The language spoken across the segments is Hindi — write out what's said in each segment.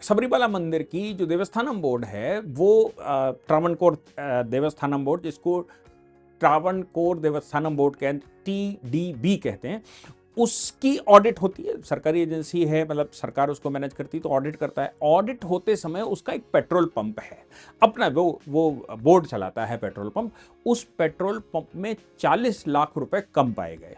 सबरीमाला मंदिर की जो देवस्थानम बोर्ड है वो ट्रावणकोर देवस्थानम बोर्ड, जिसको ट्रावणकोर देवस्थानम बोर्ड के TDB कहते हैं, उसकी ऑडिट होती है। सरकारी एजेंसी है, मतलब सरकार उसको मैनेज करती है, तो ऑडिट करता है। ऑडिट होते समय उसका एक पेट्रोल पंप है अपना, वो बोर्ड चलाता है पेट्रोल पंप। उस पेट्रोल पंप में 40 लाख रुपए कम पाए गए।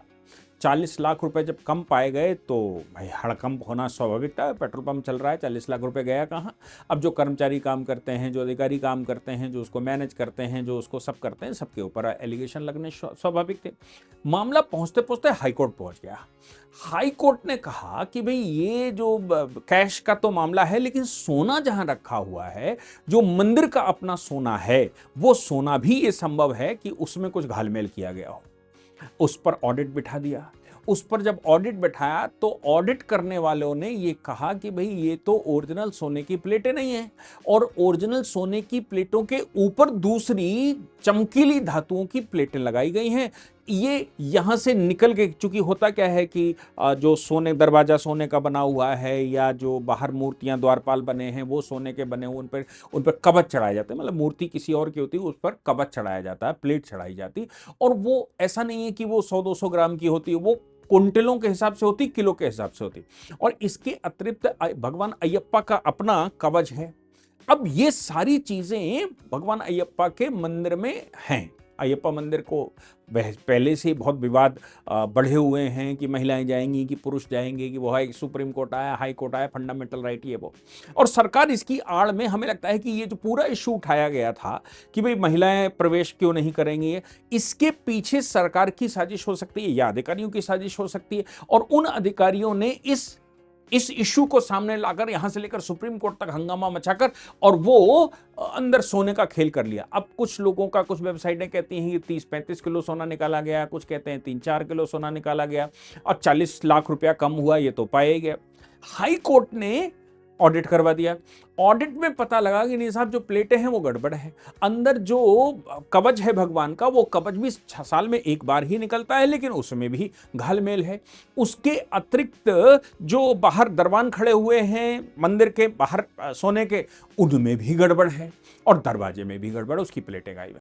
40 लाख रुपए जब कम पाए गए तो भाई हड़कंप होना स्वाभाविक था। पेट्रोल पंप चल रहा है, 40 लाख रुपए गया कहाँ? अब जो कर्मचारी काम करते हैं, जो अधिकारी काम करते हैं, जो उसको मैनेज करते हैं, जो उसको सब करते हैं, सबके ऊपर एलिगेशन लगने स्वाभाविक थे। मामला पहुंचते पहुंचते हाईकोर्ट पहुंच गया। हाईकोर्ट ने कहा कि भाई ये जो कैश का तो मामला है, लेकिन सोना जहां रखा हुआ है, जो मंदिर का अपना सोना है, वो सोना भी ये संभव है कि उसमें कुछ घालमेल किया गया हो। उस पर ऑडिट बिठा दिया। उस पर जब ऑडिट बिठाया तो ऑडिट करने वालों ने ये कहा कि भाई ये तो ओरिजिनल सोने की प्लेटें नहीं हैं, और ओरिजिनल सोने की प्लेटों के ऊपर दूसरी चमकीली धातुओं की प्लेटें लगाई गई हैं। ये यहां से निकल के, चूंकि होता क्या है कि जो सोने, दरवाजा सोने का बना हुआ है, या जो बाहर मूर्तियां द्वारपाल बने हैं वो सोने के बने हुए, उन पर कवच चढ़ाए जाते हैं। मतलब मूर्ति किसी और की होती है, उस पर कवच चढ़ाया जाता है, प्लेट चढ़ाई जाती। और वो ऐसा नहीं है कि वो 100-200 ग्राम की होती है, वो कुंटलों के हिसाब से होती, किलो के हिसाब से होती। और इसके अतिरिक्त भगवान अयप्पा का अपना कवच है। अब ये सारी चीजें भगवान अयप्पा के मंदिर में हैं। अयप्पा मंदिर को पहले से बहुत विवाद बढ़े हुए हैं कि महिलाएं जाएंगी कि पुरुष जाएंगे, कि वो है सुप्रीम कोर्ट आया, हाई कोर्ट आया, फंडामेंटल राइट ये वो। और सरकार इसकी आड़ में, हमें लगता है कि ये जो पूरा इशू उठाया गया था कि भाई महिलाएं प्रवेश क्यों नहीं करेंगी, इसके पीछे सरकार की साजिश हो सकती है या अधिकारियों की साजिश हो सकती है। और उन अधिकारियों ने इस इशू को सामने लाकर यहां से लेकर सुप्रीम कोर्ट तक हंगामा मचाकर और वो अंदर सोने का खेल कर लिया। अब कुछ लोगों का, कुछ वेबसाइटें कहती हैं कि 30-35 किलो सोना निकाला गया, कुछ कहते हैं 3-4 किलो सोना निकाला गया, और 40 लाख रुपया कम हुआ, ये तो पाया गया। हाई कोर्ट ने ऑडिट करवा दिया। ऑडिट में पता लगा कि नहीं साहब, जो प्लेटें हैं वो गड़बड़ है। अंदर जो कवच है भगवान का, वो कवच भी 6 साल में एक बार ही निकलता है, लेकिन उसमें भी घालमेल है। उसके अतिरिक्त जो बाहर दरवान खड़े हुए हैं मंदिर के बाहर सोने के, उनमें भी गड़बड़ है, और दरवाजे में भी गड़बड़, उसकी प्लेटें गायब है।